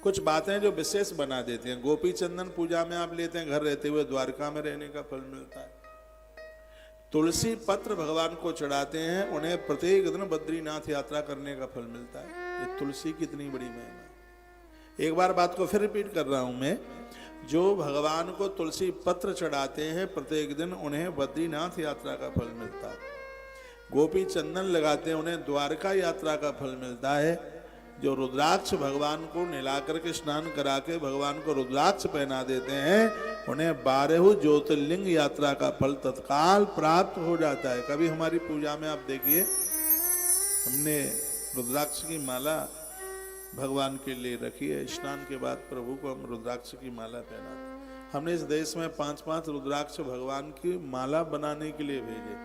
कुछ बातें जो विशेष बना देती हैं। गोपी चंदन पूजा में आप लेते हैं, घर रहते हुए द्वारका में रहने का फल मिलता है। तुलसी पत्र भगवान को चढ़ाते हैं, उन्हें प्रत्येक दिन बद्रीनाथ यात्रा करने का फल मिलता है। ये तुलसी कितनी बड़ी महिमा है। एक बार बात को फिर रिपीट कर रहा हूं मैं, जो भगवान को तुलसी पत्र चढ़ाते हैं प्रत्येक दिन, उन्हें बद्रीनाथ यात्रा का फल मिलता है। गोपी चंदन लगाते हैं, उन्हें द्वारका यात्रा का फल मिलता है। जो रुद्राक्ष भगवान को नहला करके स्नान करा के भगवान को रुद्राक्ष पहना देते हैं, उन्हें 12 ज्योतिर्लिंग यात्रा का फल तत्काल प्राप्त हो जाता है। कभी हमारी पूजा में आप देखिए, हमने रुद्राक्ष की माला भगवान के लिए रखी है। स्नान के बाद प्रभु को हम रुद्राक्ष की माला पहनाते। हमने इस देश में 5-5 रुद्राक्ष भगवान की माला बनाने के लिए भेजे।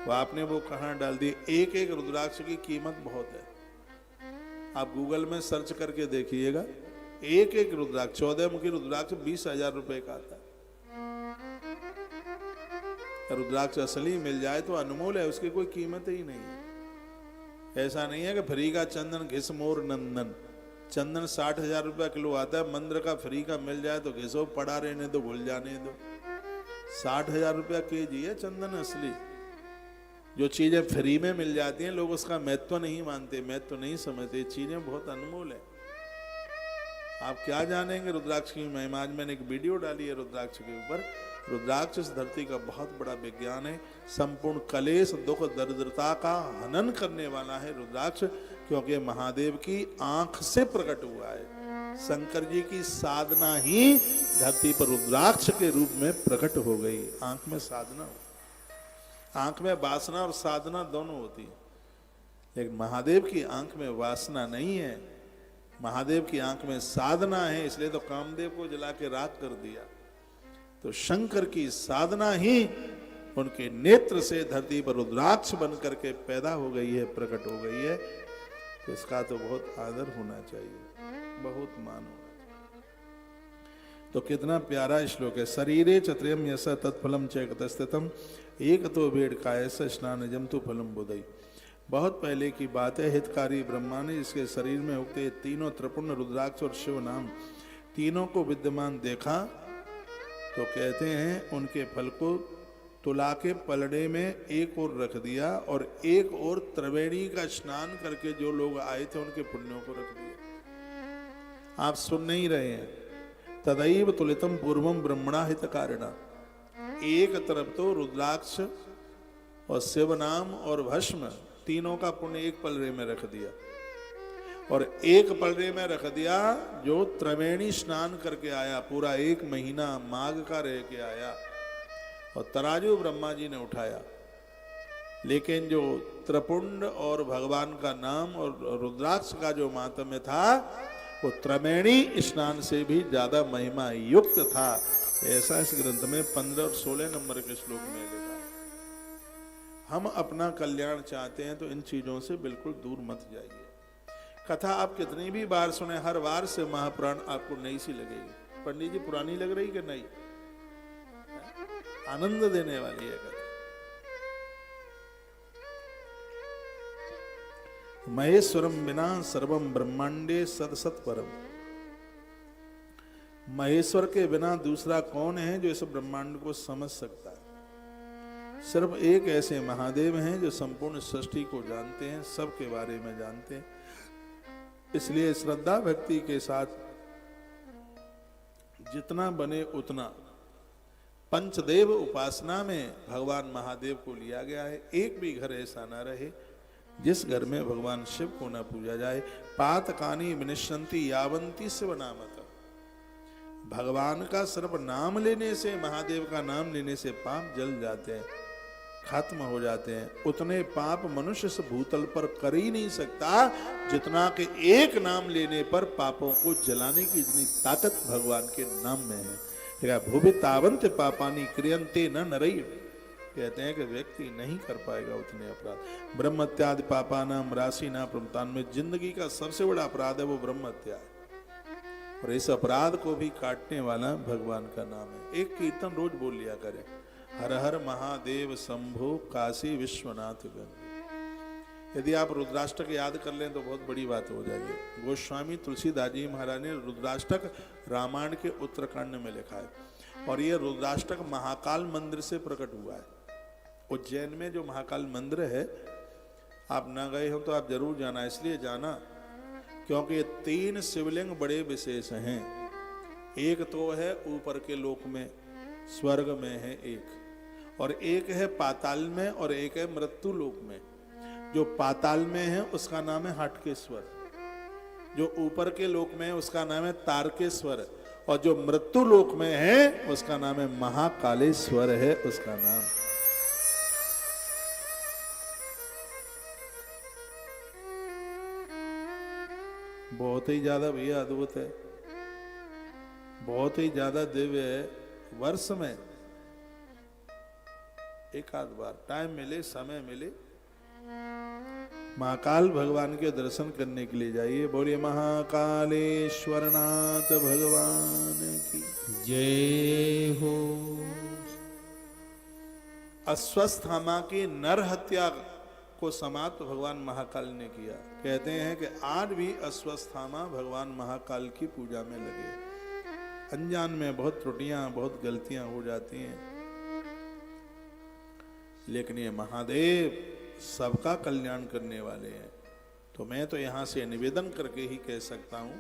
वो आपने वो कहाँ डाल दिए। एक एक रुद्राक्ष की कीमत बहुत है, आप गूगल में सर्च करके देखिएगा। एक एक रुद्राक्ष, 14 मुखी रुद्राक्ष 20,000 रुपए का आता है। रुद्राक्ष असली मिल जाए तो अनमोल है, उसकी कोई कीमत ही नहीं है। ऐसा नहीं है कि फ्री का चंदन घिस मोर नंदन, चंदन 60,000 रुपया किलो आता है, मंदिर का फ्री का मिल जाए तो घिसो, पड़ा रहने दो, भूल जाने दो। 60,000 रुपया केजी है चंदन असली। जो चीजें फ्री में मिल जाती हैं, लोग उसका महत्व नहीं मानते, महत्व नहीं समझते। चीजें बहुत अनमोल है। आप क्या जानेंगे रुद्राक्ष की महिमा। आज मैंने एक वीडियो डाली है रुद्राक्ष के ऊपर। रुद्राक्ष इस धरती का बहुत बड़ा विज्ञान है। संपूर्ण कलेश दुख दरिद्रता का हनन करने वाला है रुद्राक्ष, क्योंकि महादेव की आंख से प्रकट हुआ है। शंकर जी की साधना ही धरती पर रुद्राक्ष के रूप में प्रकट हो गई। आंख में साधना हो, आंख में वासना और साधना दोनों होती है, लेकिन महादेव की आंख में वासना नहीं है, महादेव की आंख में साधना है। इसलिए तो कामदेव को जला के राख कर दिया। तो शंकर की साधना ही उनके नेत्र से धरती पर रुद्राक्ष बन करके पैदा हो गई है, प्रकट हो गई है। तो इसका तो बहुत आदर होना चाहिए, बहुत मान होना चाहिए। तो कितना प्यारा श्लोक है। शरीरे चत्रयम यस तत्फलम चैकतस्थितम एक तो वेद काय स्नान जमतु फलम बुधई। बहुत पहले की बात है। हितकारी ब्रह्मा ने इसके शरीर में उगते तीनों त्रिपुण्य रुद्राक्ष और शिव नाम तीनों को विद्यमान देखा, तो कहते हैं उनके फल को तुला के पलड़े में एक ओर रख दिया और एक ओर त्रिवेणी का स्नान करके जो लोग आए थे उनके पुण्यों को रख दिया। आप सुन नहीं रहे हैं। तदैव तुलितम पूर्वम ब्रह्मणा हितकारिणा। एक तरफ तो रुद्राक्ष और शिव नाम और भस्म तीनों का पुण्य एक पलड़े में रख दिया, और एक पलड़े में रख दिया जो त्रिवेणी स्नान करके आया, पूरा 1 महीना माघ का रह के आया, और तराजू ब्रह्मा जी ने उठाया। लेकिन जो त्रिपुंड और भगवान का नाम और रुद्राक्ष का जो मातम्य था, वो त्रिवेणी स्नान से भी ज्यादा महिमा युक्त था। ऐसा इस ग्रंथ में 15 और 16 नंबर के श्लोक में लिखा है। हम अपना कल्याण चाहते हैं तो इन चीजों से बिल्कुल दूर मत जाइए। कथा आप कितनी भी बार सुने, हर बार से महापुराण आपको नई सी लगेगी। पंडित जी पुरानी लग रही कि नहीं? आनंद देने वाली है कथा। महेश्वरम बिना सर्वम ब्रह्मांडे सदसत परम। महेश्वर के बिना दूसरा कौन है जो इस ब्रह्मांड को समझ सकता है? सिर्फ एक ऐसे महादेव हैं जो संपूर्ण सृष्टि को जानते हैं, सबके बारे में जानते हैं। इसलिए श्रद्धा भक्ति के साथ जितना बने उतना पंचदेव उपासना में भगवान महादेव को लिया गया है। एक भी घर ऐसा ना रहे जिस घर में भगवान शिव को न पूजा जाए। पातकानी विनिश्यंति यावंती शिव नामत। भगवान का सिर्फ नाम लेने से, महादेव का नाम लेने से पाप जल जाते हैं, खत्म हो जाते हैं। उतने पाप मनुष्य इस भूतल पर कर ही नहीं सकता जितना कि एक नाम लेने पर पापों को जलाने की इतनी ताकत भगवान के नाम में है। भूभि तावंत पापानी क्रियंते न नरई। कहते हैं कि व्यक्ति नहीं कर पाएगा उतने अपराध। ब्रह्मत्यादि पापानाम राशि ना प्रमतान में जिंदगी का सबसे बड़ा अपराध है वो ब्रह्मत्या, और इस अपराध को भी काटने वाला भगवान का नाम है। एक कीर्तन रोज बोल लिया करें, हर हर महादेव शंभो काशी विश्वनाथ गंगे। यदि आप रुद्राष्टक याद कर लें तो बहुत बड़ी बात हो जाएगी। गोस्वामी तुलसीदास जी महाराज ने रुद्राष्टक रामायण के उत्तरकांड में लिखा है और ये रुद्राष्टक महाकाल मंदिर से प्रकट हुआ है। उज्जैन में जो महाकाल मंदिर है, आप ना गए हो तो आप जरूर जाना, इसलिए जाना क्योंकि ये 3 शिवलिंग बड़े विशेष हैं। एक तो है ऊपर के लोक में, स्वर्ग में है एक, और एक है पाताल में, और एक है मृत्यु लोक में। जो पाताल में है उसका नाम है हाटकेश्वर, जो ऊपर के लोक में है उसका नाम है तारकेश्वर, और जो मृत्यु लोक में है उसका नाम है महाकालेश्वर है उसका नाम। बहुत ही ज्यादा भैया अद्भुत है, बहुत ही ज्यादा दिव्य है। वर्ष में एक आध बार टाइम मिले, समय मिले, महाकाल भगवान के दर्शन करने के लिए जाइए। बोलिए महाकालेश्वर नाथ भगवान की जय हो। अश्वस्थामा की नर हत्या को समाप्त भगवान महाकाल ने किया। कहते हैं कि आज भी अश्वस्थामा भगवान महाकाल की पूजा में लगे। अनजान में बहुत त्रुटियां, बहुत गलतियां हो जाती हैं, लेकिन ये महादेव सबका कल्याण करने वाले हैं। तो मैं तो यहाँ से निवेदन करके ही कह सकता हूँ,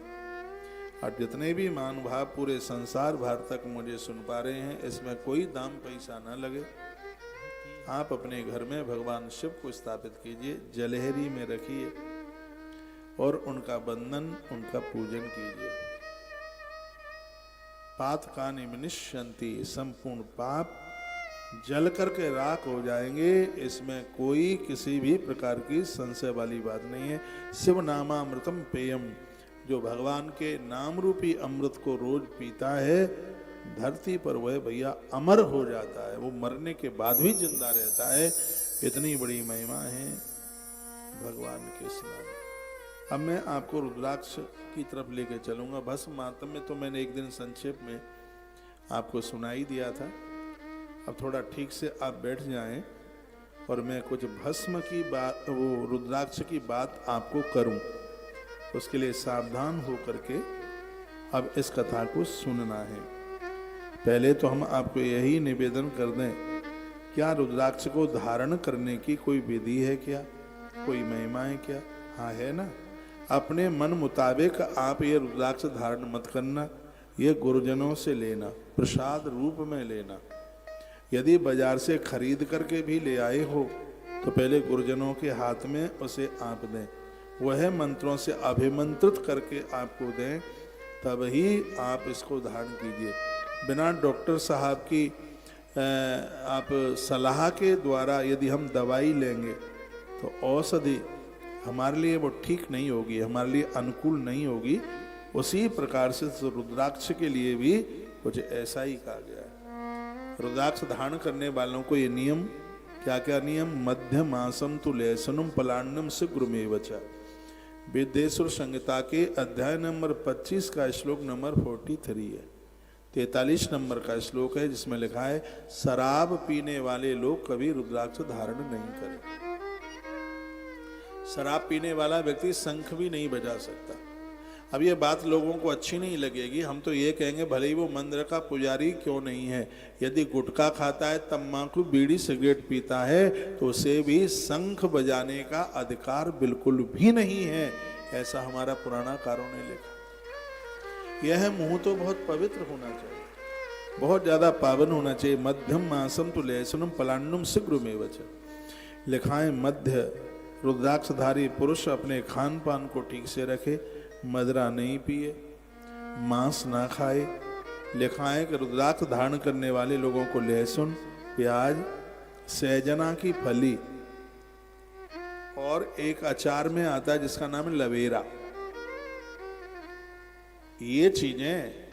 और जितने भी महानुभाव पूरे संसार भर तक मुझे सुन पा रहे हैं, इसमें कोई दाम पैसा ना लगे। आप अपने घर में भगवान शिव को स्थापित कीजिए, जलहरी में रखिए और उनका बंधन, उनका पूजन कीजिए। पातकानि विनिश्यन्ति, संपूर्ण पाप जल करके राख हो जाएंगे। इसमें कोई किसी भी प्रकार की संशय वाली बात नहीं है। शिव नामामृतम पेयम, जो भगवान के नाम रूपी अमृत को रोज पीता है, धरती पर वह भैया अमर हो जाता है, वो मरने के बाद भी जिंदा रहता है। इतनी बड़ी महिमा है भगवान के स्नान। अब मैं आपको रुद्राक्ष की तरफ लेके चलूंगा। भस्म मातम में तो मैंने एक दिन संक्षेप में आपको सुनाई दिया था। अब थोड़ा ठीक से आप बैठ जाएं और मैं कुछ भस्म की बात, वो रुद्राक्ष की बात आपको करूं। उसके लिए सावधान हो करके अब इस कथा को सुनना है। पहले तो हम आपको यही निवेदन कर दें, क्या रुद्राक्ष को धारण करने की कोई विधि है क्या, कोई महिमा है क्या? हाँ है ना। अपने मन मुताबिक आप ये रुद्राक्ष धारण मत करना, ये गुरुजनों से लेना, प्रसाद रूप में लेना। यदि बाजार से खरीद करके भी ले आए हो तो पहले गुरुजनों के हाथ में उसे आप दें, वह मंत्रों से अभिमंत्रित करके आपको दें, तब ही आप इसको धारण कीजिए। बिना डॉक्टर साहब की आप सलाह के द्वारा यदि हम दवाई लेंगे तो औषधि हमारे लिए वो ठीक नहीं होगी, हमारे लिए अनुकूल नहीं होगी। उसी प्रकार से रुद्राक्ष के लिए भी कुछ ऐसा ही कहा गया है। रुद्राक्ष धारण करने वालों को ये नियम, क्या क्या नियम? मध्यमासम तु लेसनम पलाण्डम शीघ्रमेवच। वेदेश्वर संहिता के अध्याय नंबर 25 का श्लोक नंबर 43 है। 43 नंबर का श्लोक है जिसमें लिखा है, शराब पीने वाले लोग कभी रुद्राक्ष धारण नहीं करें। शराब पीने वाला व्यक्ति शंख भी नहीं बजा सकता। अब ये बात लोगों को अच्छी नहीं लगेगी। हम तो ये कहेंगे भले ही वो मंदिर का पुजारी क्यों नहीं है, यदि गुटखा खाता है, तम्बाकू, बीड़ी, सिगरेट पीता है तो उसे भी शंख बजाने का अधिकार बिल्कुल भी नहीं है, ऐसा हमारा पुराणाकारों ने लिखा। यह मुंह तो बहुत पवित्र होना चाहिए, बहुत ज्यादा पावन होना चाहिए। मध्यम मासम तो लेसनम पलाण्डुम शीघ्रमेवच। लिखा है मध्य रुद्राक्षधारी पुरुष अपने खान पान को ठीक से रखे, मदिरा नहीं पिए, मांस ना खाए। लिखा है कि रुद्राक्ष धारण करने वाले लोगों को लहसुन, प्याज, सहजना की फली और एक अचार में आता है जिसका नाम है लवेरा, ये चीजें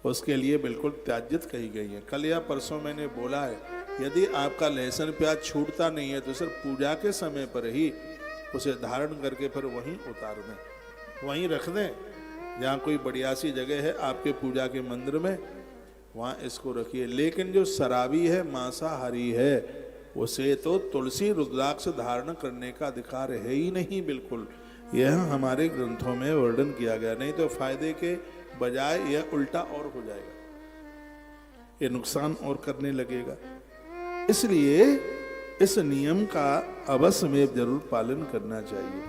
उसके लिए बिल्कुल त्याज्यत कही गई है। कल या परसों मैंने बोला है, यदि आपका लहसुन प्याज छूटता नहीं है तो सिर्फ पूजा के समय पर ही उसे धारण करके फिर वहीं उतार दें, वहीं रख दें। जहाँ कोई बढ़िया सी जगह है आपके पूजा के मंदिर में, वहाँ इसको रखिए। लेकिन जो शराबी है, मांसाहारी है, उसे तो तुलसी रुद्राक्ष धारण करने का अधिकार है ही नहीं बिल्कुल। यह हमारे ग्रंथों में वर्णन किया गया, नहीं तो फायदे के बजाय यह उल्टा और हो जाएगा, ये नुकसान और करने लगेगा। इसलिए इस नियम का अवश्य में जरूर पालन करना चाहिए।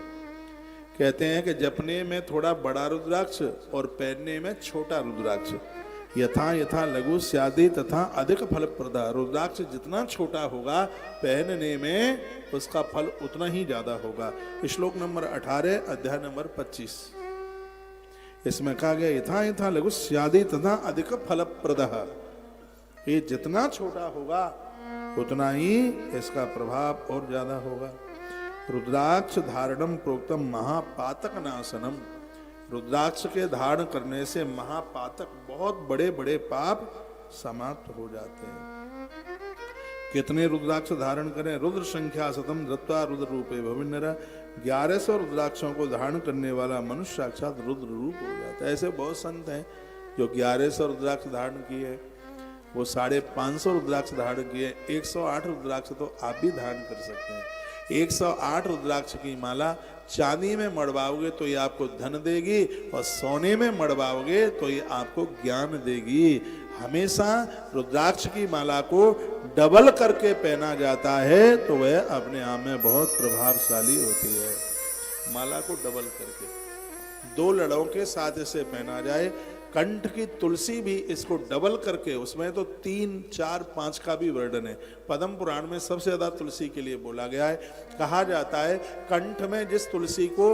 कहते हैं कि जपने में थोड़ा बड़ा रुद्राक्ष और पहनने में छोटा रुद्राक्ष, यथा यथा लघु स्यादि तथा अधिक फलप्रदा। रुद्राक्ष जितना छोटा होगा पहनने में उसका फल उतना ही ज्यादा होगा। श्लोक नंबर 18 अध्याय नंबर 25 इसमें कहा गया यथा यथा लघु स्यादि तथा अधिक फलप्रदा। ये जितना छोटा होगा उतना ही इसका प्रभाव और ज्यादा होगा। रुद्राक्ष धारणम प्रोक्तम महापातक नाशनम। रुद्राक्ष के धारण करने से महापातक बहुत बड़े बड़े पाप समाप्त हो जाते हैं। कितने रुद्राक्ष धारण करें? रुद्र संख्या शतम धृत्वा रुद्र रूपे भविन्नरा। 1100 रुद्राक्षों को धारण करने वाला मनुष्य साक्षात रुद्र रूप हो जाता है। ऐसे बहुत संत हैं जो 1100 रुद्राक्ष धारण किए, वो 550 रुद्राक्ष धारण किए। 108 रुद्राक्ष तो आप भी धारण कर सकते हैं। 108 रुद्राक्ष की माला चांदी में मड़वाओगे तो ये आपको धन देगी, और सोने में मड़वाओगे तो ये आपको ज्ञान देगी। हमेशा रुद्राक्ष की माला को डबल करके पहना जाता है तो वह अपने आप में बहुत प्रभावशाली होती है। माला को डबल करके 2 लड़ों के साथ इसे पहना जाए। कंठ की तुलसी भी इसको डबल करके, उसमें तो 3, 4, 5 का भी वर्णन है। पद्म पुराण में सबसे ज्यादा तुलसी के लिए बोला गया है। कहा जाता है कंठ में जिस तुलसी को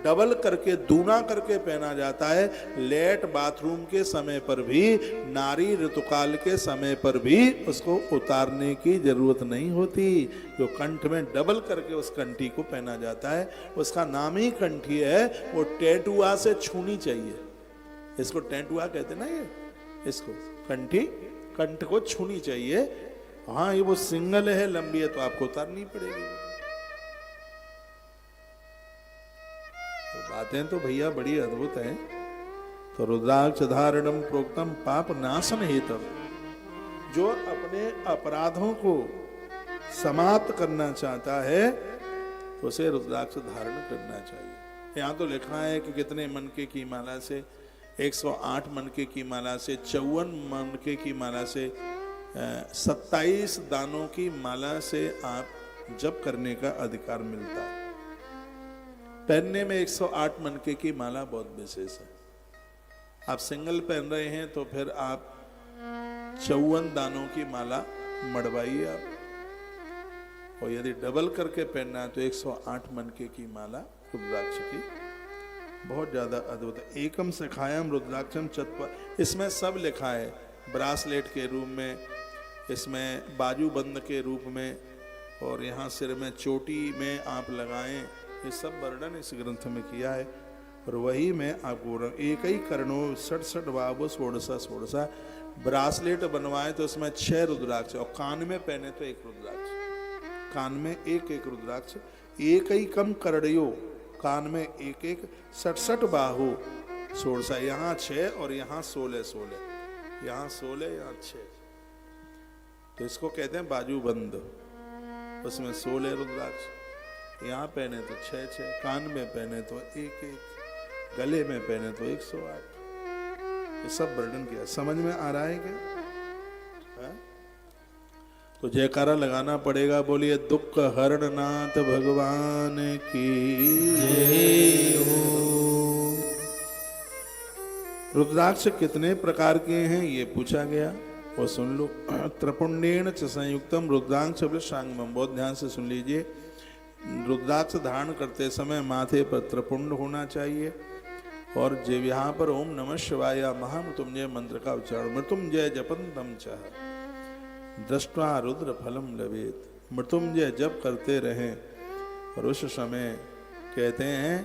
डबल करके दूना करके पहना जाता है, लेट बाथरूम के समय पर भी, नारी ऋतुकाल के समय पर भी उसको उतारने की जरूरत नहीं होती। जो कंठ में डबल करके उस कंठी को पहना जाता है उसका नाम ही कंठी है। वो टेटुआ से छूनी चाहिए, इसको टेंटुआ कहते ना, ये इसको कंठी, कंठ को छूनी चाहिए। हाँ, ये वो सिंगल है, लंबी है तो आपको उतारनी पड़ेगी। तो बातें तो भैया बड़ी अद्भुत हैं। तो रुद्राक्ष धारणम प्रोक्तम पाप नाशन हेतु। जो अपने अपराधों को समाप्त करना चाहता है तो उसे रुद्राक्ष धारण करना चाहिए। यहाँ तो लिखा है कि कितने मनके की माला से, 108 मनके की माला से, 54 मनके की माला से, 27 दानों की माला से आप जप करने का अधिकार मिलता है। पहनने में 108 मनके की माला बहुत विशेष है। आप सिंगल पहन रहे हैं तो फिर आप 54 दानों की माला मड़वाइए आप, और यदि डबल करके पहनना है तो 108 मनके की माला रुद्राक्ष की, बहुत ज्यादा अद्भुत है। एकम सखायम रुद्राक्षम चत्वर, इसमें सब लिखा है। ब्रासलेट के रूप में, इसमें बाजूबंद के रूप में, और यहाँ सिर में चोटी में आप लगाएं, ये सब वर्णन इस ग्रंथ में किया है। और वही मैं आपको एक ही कर्णो 67 बाबो 16 ब्रासलेट बनवाए तो उसमें 6 रुद्राक्ष, और कान में पहने तो 1 रुद्राक्ष। कान में एक रुद्राक्ष, एक ही कम करड़ियो, कान में 1 67 बाहु 16, यहाँ 6 और यहाँ 16, यहाँ 16, यहाँ 6। तो इसको कहते हैं बाजूबंद। उसमें 16 रुद्राक्ष, यहाँ पहने तो 6, कान में पहने तो 1, गले में पहने तो 108। ये सब वर्णन किया। समझ में आ रहा है क्या? तो जयकारा लगाना पड़ेगा। बोलिए दुख हरणनाथ भगवान की जय हो। रुद्राक्ष कितने प्रकार के हैं ये पूछा गया, वो सुन लो। त्रिपुंडेन च संयुक्तम रुद्राक्ष वृषांगम, बहुत ध्यान से सुन लीजिए। रुद्राक्ष धारण करते समय माथे पर त्रिपुंड होना चाहिए, और जिह्वा पर ओम नमः शिवाय महामृत्युंजय मंत्र का उच्चारण। मृत्युंजय जपन्तम चः दृष्ट्वा रुद्र फलम लभेत। मृत्युंजय जप करते रहें। और उस समय कहते हैं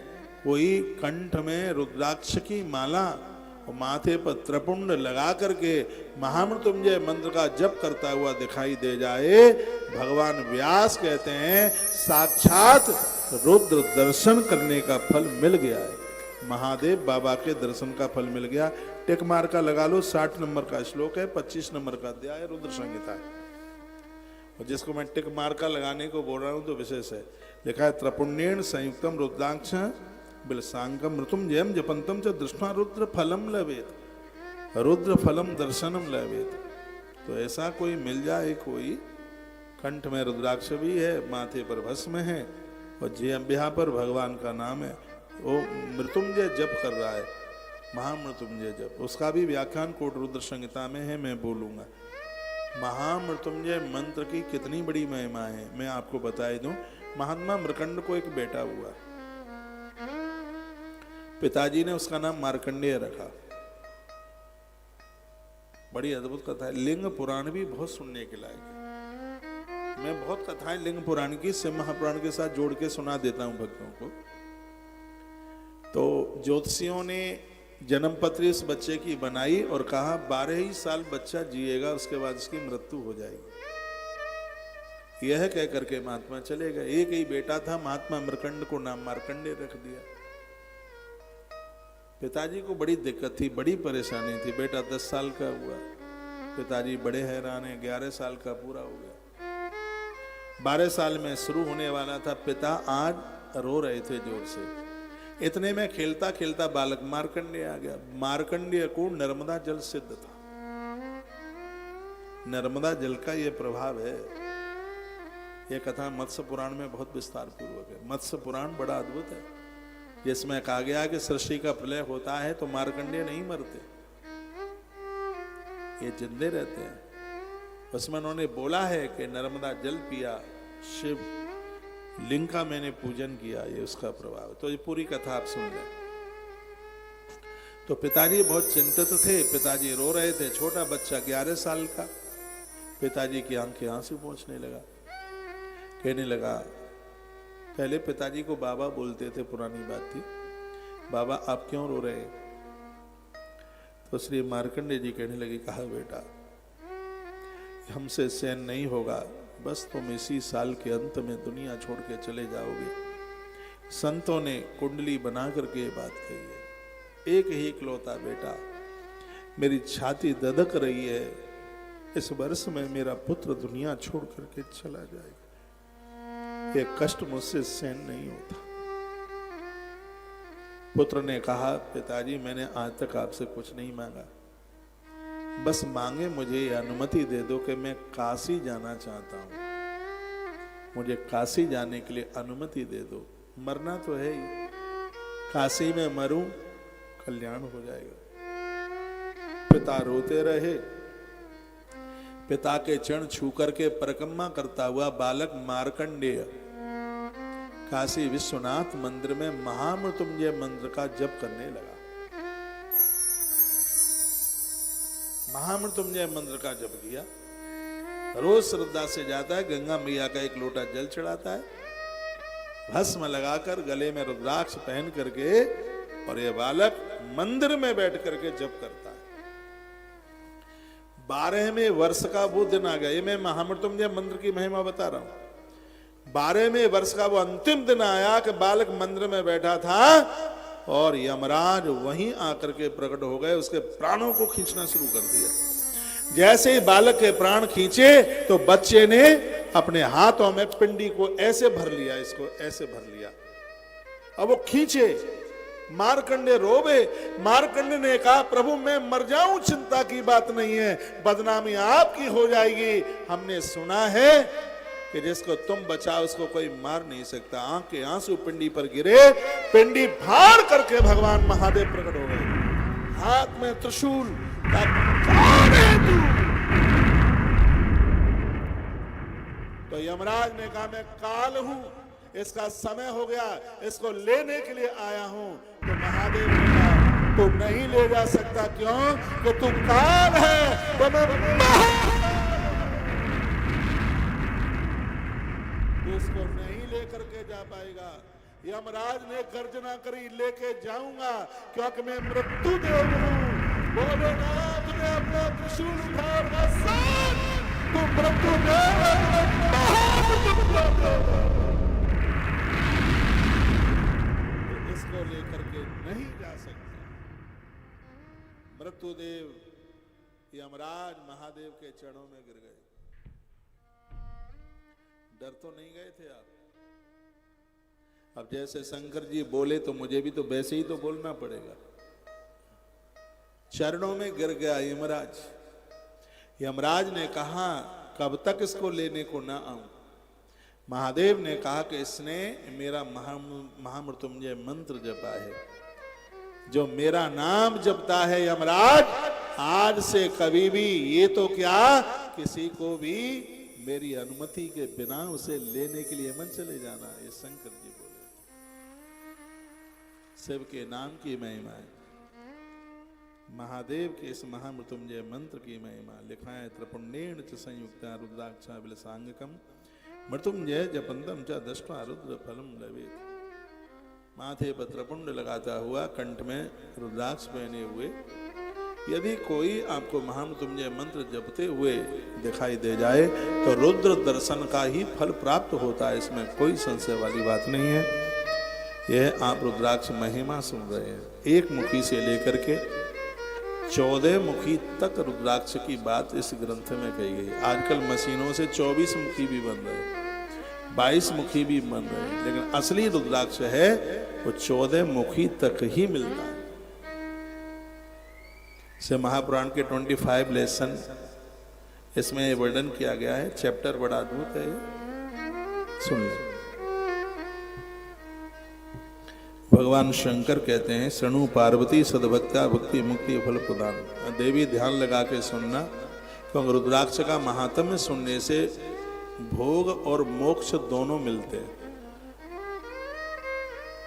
कोई कंठ में रुद्राक्ष की माला और माथे पर त्रिपुंड लगा करके महामृत्युंजय मंत्र का जप करता हुआ दिखाई दे जाए, भगवान व्यास कहते हैं साक्षात रुद्र दर्शन करने का फल मिल गया है। महादेव बाबा के दर्शन का फल मिल गया। टिक मार का लगा लो। 60 नंबर का श्लोक है, 25 नंबर का अध्याय रुद्र संहिता है। और जिसको मैं टिक मार्का लगाने को बोल रहा हूं तो विशेष है। लिखा है त्रपुण्येन संयुक्तम रुद्राक्ष बिलसांगम मृत्युंजयम जपंतम च दृष्टा रुद्र फलम लवेत, रुद्र फलम दर्शनम लवेत। तो ऐसा कोई मिल जाए, कोई कंठ में रुद्राक्ष भी है, माथे पर भस्म है और जिह्वा पर भगवान का नाम है, वो मृत्युंजय जप कर रहा है, महामृत्युंजय जप। उसका भी व्याख्यान कोट रुद्र संहिता में है, मैं बोलूंगा। महामृत्युंजय मंत्र की कितनी बड़ी महिमा है मैं आपको बता दूं। महात्मा मृकंड को एक बेटा हुआ, पिताजी ने उसका नाम मार्कंडेय रखा। बड़ी अद्भुत कथा है। लिंग पुराण भी बहुत सुनने के लायक है। मैं बहुत कथाएं लिंग पुराण की शिव महापुराण के साथ जोड़ के सुना देता हूं भक्तों को। तो ज्योतिषियों ने जन्मपत्री इस बच्चे की बनाई और कहा 12 ही साल बच्चा जिएगा, उसके बाद इसकी मृत्यु हो जाएगी। यह कह करके महात्मा चले गए। एक ही बेटा था, महात्मा मृकंड को नाम मार्कंडेय रख दिया। पिताजी को बड़ी दिक्कत थी, बड़ी परेशानी थी। बेटा 10 साल का हुआ, पिताजी बड़े हैरान है। 11 साल का पूरा हो गया, 12 साल में शुरू होने वाला था। पिता आज रो रहे थे जोर से। इतने में खेलता खेलता बालक मार्कंडेय आ गया। मार्कंडेय को नर्मदा जल सिद्ध था। नर्मदा जल का यह प्रभाव है। यह कथा मत्स्य पुराण में बहुत विस्तार पूर्वक है। मत्स्य पुराण बड़ा अद्भुत है, जिसमें कहा गया कि सृष्टि का प्रलय होता है तो मार्कंडेय नहीं मरते, ये जिंदे रहते हैं। उसमें उन्होंने बोला है कि नर्मदा जल पिया, शिव लिंग का मैंने पूजन किया, ये उसका प्रभाव। तो ये पूरी कथा आप सुन लें। तो पिताजी बहुत चिंतित थे, पिताजी रो रहे थे। छोटा बच्चा 11 साल का, पिताजी की आंखें आंसू पहुंचने लगा। कहने लगा, पहले पिताजी को बाबा बोलते थे, पुरानी बात थी, बाबा आप क्यों रो रहे हैं? तो श्री मार्कंडेय जी कहने लगे, कहा बेटा हमसे सहन नहीं होगा, बस तुम इसी साल के अंत में दुनिया छोड़ के चले जाओगे। संतों ने कुंडली बना करके ये बात कही है। एक ही इकलौता बेटा, मेरी छाती ददक रही है, इस वर्ष में मेरा पुत्र दुनिया छोड़ करके चला जाएगा, ये कष्ट मुझसे सहन नहीं होता। पुत्र ने कहा, पिताजी मैंने आज तक आपसे कुछ नहीं मांगा, बस मांगे मुझे अनुमति दे दो कि मैं काशी जाना चाहता हूं, मुझे काशी जाने के लिए अनुमति दे दो। मरना तो है ही, काशी में मरूं कल्याण हो जाएगा। पिता रोते रहे। पिता के चरण छू करके परिक्रमा करता हुआ बालक मार्कंडेय काशी विश्वनाथ मंदिर में महामृत्युंजय मंत्र का जप करने लगा। महामृत्युंजय मंत्र का जप किया। रोज श्रद्धा से जाता है, गंगा मैया का एक लोटा जल चढ़ाता है, भस्म लगाकर गले में रुद्राक्ष पहन करके, और यह बालक मंदिर में बैठ करके जप करता है। 12वें वर्ष का वो दिन आ गया। ये मैं महामृत्युंजय मंत्र की महिमा बता रहा हूं। 12वें वर्ष का वो अंतिम दिन आया कि बालक मंदिर में बैठा था और यमराज वहीं आकर के प्रकट हो गए, उसके प्राणों को खींचना शुरू कर दिया। जैसे ही बालक के प्राण खींचे तो बच्चे ने अपने हाथों में पिंडी को ऐसे भर लिया, इसको ऐसे भर लिया। अब वो खींचे, मार्कंडेय रोवे। मार्कंडेय ने कहा, प्रभु मैं मर जाऊं चिंता की बात नहीं है, बदनामी आपकी हो जाएगी। हमने सुना है कि जिसको तुम बचाओ उसको कोई मार नहीं सकता। आंख के आंसू पिंडी पर गिरे, पिंडी फाड़ करके भगवान महादेव प्रकट हो गए। हाथ में त्रिशूल, कौन है तू? तो यमराज ने कहा, मैं काल हूं, इसका समय हो गया, इसको लेने के लिए आया हूं। तो महादेव ने कहा, तू नहीं ले जा सकता। क्यों? कि तू काल है, तो मैं इसको नहीं लेकर के जा पाएगा। यमराज ने गर्जना करी, लेके जाऊंगा, क्योंकि मैं मृत्यु देव हूं। भोलेनाथ ने अपना त्रिशूल उठाया, तू मृत्यु देव, इसको लेकर के नहीं जा सकता। मृत्युदेव यमराज महादेव के चरणों में गिर गए। डर तो नहीं गए थे आप? अब जैसे शंकर जी बोले तो मुझे भी तो वैसे ही तो बोलना पड़ेगा। चरणों में गिर गया यमराज। यमराज ने कहा कब तक इसको लेने को ना आऊं? महादेव ने कहा कि इसने मेरा महामृत्युंजय मंत्र जपा है, जो मेरा नाम जपता है यमराज, आज से कभी भी ये तो क्या किसी को भी मेरी अनुमति के बिना उसे लेने के लिए मन चले जाना। ये शंकर जी बोले। शिव के नाम की महिमा है, महादेव के इस महामृत्युंजय मंत्र की महिमा। लिखा है त्रिपुण्येन च संयुक्ता रुद्राक्षा विलसांगकम मृत्युंजय जपंतम च दृष्ट्वा रुद्र फलम लवेत। माथे पर त्रिपुंड लगाता हुआ, कंठ में रुद्राक्ष पहने हुए, यदि कोई आपको महामृत्युंजय मंत्र जपते हुए दिखाई दे जाए तो रुद्र दर्शन का ही फल प्राप्त होता है, इसमें कोई संशय वाली बात नहीं है। यह आप रुद्राक्ष महिमा सुन रहे हैं। एक मुखी से लेकर के 14 मुखी तक रुद्राक्ष की बात इस ग्रंथ में कही गई। आजकल मशीनों से 24 मुखी भी बन रहे, 22 मुखी भी बन रहे, लेकिन असली रुद्राक्ष है वो 14 मुखी तक ही मिलता है। से महापुराण के 25 लेसन इसमें वर्णन किया गया है। चैप्टर बड़ा अद्भुत है, सुन लो। भगवान शंकर कहते हैं शृणु पार्वती सद्भक्त्या भक्ति मुक्ति फल प्रदान। देवी ध्यान लगा के सुनना, क्योंकि रुद्राक्ष का महात्म्य सुनने से भोग और मोक्ष दोनों मिलते हैं।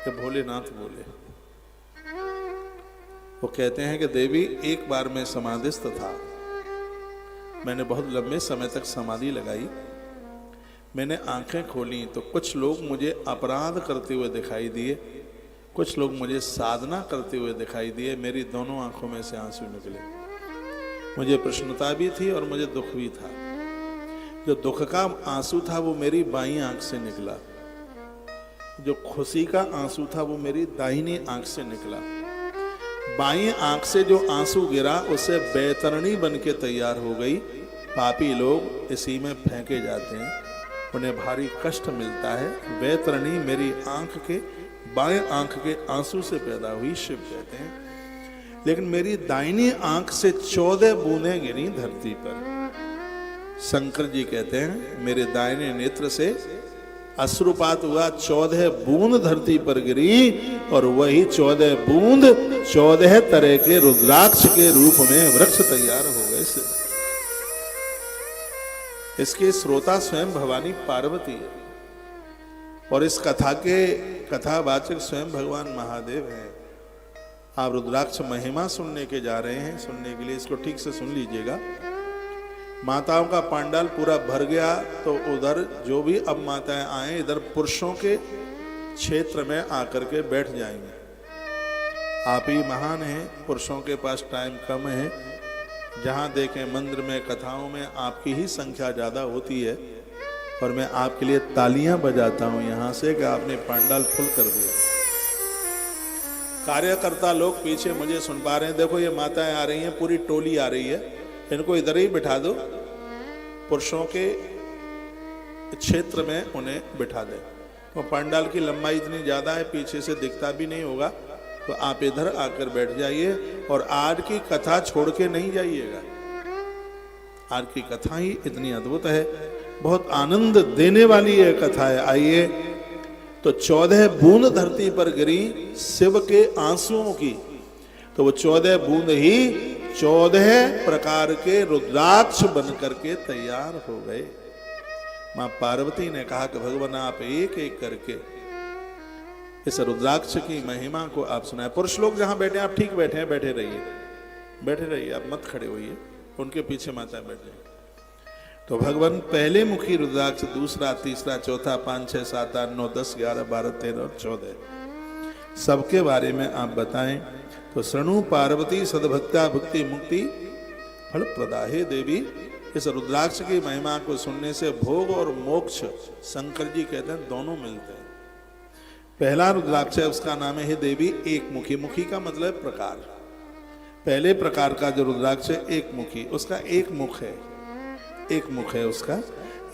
कि भोलेनाथ बोले, वो कहते हैं कि देवी एक बार मैं समाधिस्थ था, मैंने बहुत लंबे समय तक समाधि लगाई, मैंने आंखें खोली तो कुछ लोग मुझे अपराध करते हुए दिखाई दिए, कुछ लोग मुझे साधना करते हुए दिखाई दिए। मेरी दोनों आंखों में से आंसू निकले। मुझे प्रसन्नता भी थी और मुझे दुख भी था। जो दुख का आंसू था वो मेरी बाईं आंख से निकला, जो खुशी का आंसू था वो मेरी दाहिनी आंख से निकला। बाईं आंख से जो आंसू गिरा उससे बैतरणी बन के तैयार हो गई। पापी लोग इसी में फेंके जाते हैं, उन्हें भारी कष्ट मिलता है। बैतरणी मेरी आंख के बाएं आंख के आंसू से पैदा हुई, शिव कहते हैं। लेकिन मेरी दाहिनी आंख से 14 बूंदें गिरी धरती पर। शंकर जी कहते हैं मेरे दाहिने नेत्र से अश्रुपात हुआ, 14 बूंद धरती पर गिरी, और वही 14 बूंद 14 तरह के रुद्राक्ष के रूप में वृक्ष तैयार हो गए। इसके श्रोता स्वयं भवानी पार्वती है, और इस कथा के कथावाचक स्वयं भगवान महादेव हैं। आप रुद्राक्ष महिमा सुनने के जा रहे हैं, सुनने के लिए इसको ठीक से सुन लीजिएगा। माताओं का पांडाल पूरा भर गया, तो उधर जो भी अब माताएं आए इधर पुरुषों के क्षेत्र में आकर के बैठ जाएंगे। आप ही महान हैं, पुरुषों के पास टाइम कम है। जहां देखें मंदिर में कथाओं में आपकी ही संख्या ज्यादा होती है, और मैं आपके लिए तालियां बजाता हूं यहां से कि आपने पांडाल फुल कर दिया। कार्यकर्ता लोग पीछे मुझे सुन पा रहे हैं, देखो ये माताएं आ रही हैं, पूरी टोली आ रही है, इनको इधर ही बिठा दो, पुरुषों के क्षेत्र में उन्हें बिठा दे। तो पांडाल की लंबाई इतनी ज्यादा है, पीछे से दिखता भी नहीं होगा, तो आप इधर आकर बैठ जाइए। और आज की कथा छोड़ के नहीं जाइएगा, आज की कथा ही इतनी अद्भुत है, बहुत आनंद देने वाली यह कथा है। आइए, तो 14 बूंद धरती पर गिरी शिव के आंसुओं की, तो वो 14 बूंद ही 14 प्रकार के रुद्राक्ष बन करके तैयार हो गए। मां पार्वती ने कहा कि भगवान आप एक एक करके इस रुद्राक्ष की महिमा को आप सुनाए। पुरुष लोग जहां बैठे आप ठीक बैठे हैं, बैठे रहिए, बैठे रहिए, आप मत खड़े होइए, उनके पीछे माताएं बैठ जाए। तो भगवान पहले मुखी रुद्राक्ष, दूसरा, तीसरा, चौथा, 5, 6, 7, 8, 9, 10, 11, 12, 13 और 14 सबके बारे में आप बताएं। तो शृणु पार्वती सद्भक्त्या भक्ति मुक्ति फल प्रदा। हे देवी, इस रुद्राक्ष की महिमा को सुनने से भोग और मोक्ष, शंकर जी कहते हैं, दोनों मिलते हैं। पहला रुद्राक्ष है, उसका नाम है हे देवी एक मुखी। मुखी का मतलब प्रकार। पहले प्रकार का जो रुद्राक्ष है एक मुखी, उसका एक मुख है, एक मुख है उसका।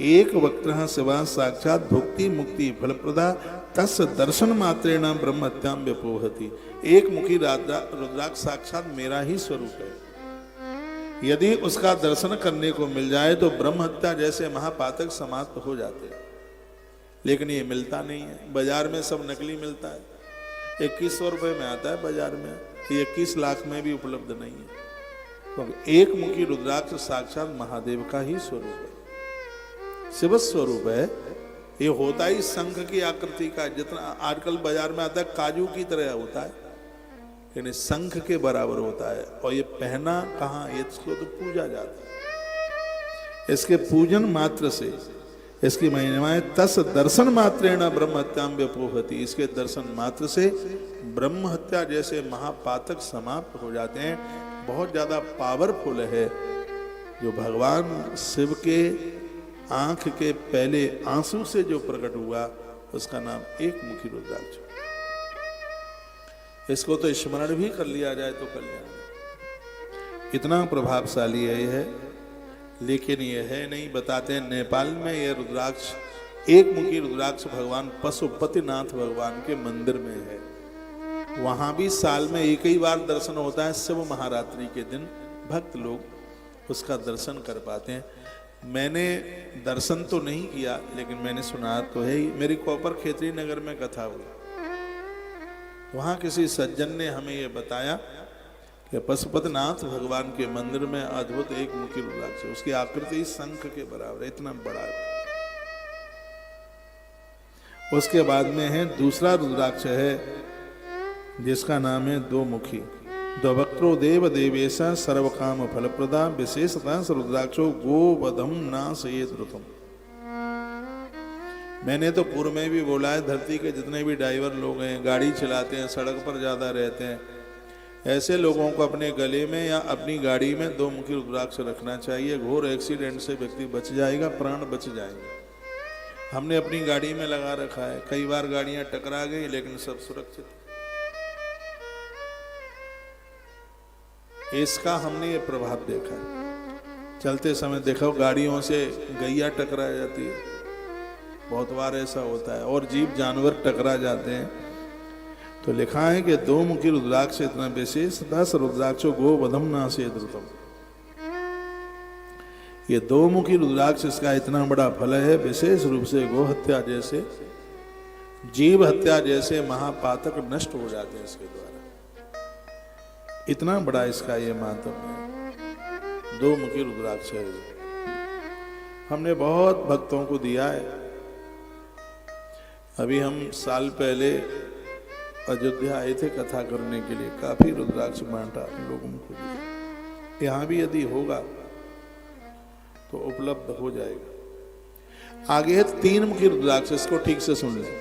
एक वक्त्रः शिवा साक्षात भुक्ति मुक्ति फलप्रदा तस् दर्शन मात्रेण ब्रह्म हत्याम व्यपोहति। एक मुखी रुद्राक्ष साक्षात मेरा ही स्वरूप है। यदि उसका दर्शन करने को मिल जाए तो ब्रह्म हत्या जैसे महापातक समाप्त हो जाते हैं। लेकिन ये मिलता नहीं है, बाजार में सब नकली मिलता है। 2100 रुपये में आता है बाजार में, ये 21 लाख में भी उपलब्ध नहीं है। क्योंकि एक मुखी रुद्राक्ष साक्षात महादेव का ही स्वरूप है, शिव स्वरूप है। ये होता ही शंख की आकृति का, जितना आजकल बाजार में आता है काजू की तरह होता है, लेकिन शंख के बराबर होता है। और ये पहना कहाँ, इसको तो पूजा जाता है। इसके पूजन मात्र से इसकी महिमाएं तस दर्शन मात्रेण ब्रह्म हत्याम व्यपोहति। इसके दर्शन मात्र से ब्रह्म हत्या जैसे महापातक समाप्त हो जाते हैं। बहुत ज्यादा पावरफुल है। जो भगवान शिव के आंख के पहले आंसू से जो प्रकट हुआ उसका नाम एक मुखी रुद्राक्ष। इसको तो स्मरण भी कर लिया जाए तो कल्याण। इतना प्रभावशाली है यह। लेकिन यह है नहीं, बताते हैं नेपाल में यह रुद्राक्ष, एक मुखी रुद्राक्ष भगवान पशुपतिनाथ भगवान के मंदिर में है। वहां भी साल में एक ही बार दर्शन होता है। शिव महारात्रि के दिन भक्त लोग उसका दर्शन कर पाते हैं। मैंने दर्शन तो नहीं किया, लेकिन मैंने सुना तो है ही। मेरी कोपर खेतरी नगर में कथा हुई, वहां किसी सज्जन ने हमें यह बताया कि पशुपतिनाथ भगवान के मंदिर में अद्भुत एक मुखी रुद्राक्ष है। उसकी आकृति शंख के बराबर है, इतना बड़ा है। उसके बाद में है दूसरा रुद्राक्ष है जिसका नाम है दो मुखी। द्वक्त्रो देव देवेशा सर्व काम फलप्रदा विशेषता रुद्राक्षो गोवधम नाशयेत ऋतुम। मैंने तो पूर्व में भी बोला है, धरती के जितने भी ड्राइवर लोग हैं, गाड़ी चलाते हैं, सड़क पर ज्यादा रहते हैं, ऐसे लोगों को अपने गले में या अपनी गाड़ी में दो मुखी रुद्राक्ष रखना चाहिए। घोर एक्सीडेंट से व्यक्ति बच जाएगा, प्राण बच जाएंगे। हमने अपनी गाड़ी में लगा रखा है, कई बार गाड़ियां टकरा गई लेकिन सब सुरक्षित। इसका हमने ये प्रभाव देखा है। चलते समय देखो गाड़ियों से गैया टकरा जाती है, बहुत बार ऐसा होता है, और जीव जानवर टकरा जाते हैं। तो लिखा है कि दो मुखी रुद्राक्ष इतना विशेष, 10 रुद्राक्षों गो वधम नाशयेत ऋतुम। ये दो मुखी रुद्राक्ष इसका इतना बड़ा फल है, विशेष रूप से गो हत्या जैसे, जीव हत्या जैसे महापातक नष्ट हो जाते हैं इसके द्वारा। इतना बड़ा इसका ये मातम है। दो मुखी रुद्राक्ष है। हमने बहुत भक्तों को दिया है। अभी हम साल पहले अयोध्या आए थे कथा करने के लिए, काफी रुद्राक्ष बांटा लोगों को दिया। यहाँ भी यदि होगा तो उपलब्ध हो जाएगा। आगे है 3 मुखी रुद्राक्ष, इसको ठीक से सुन लें।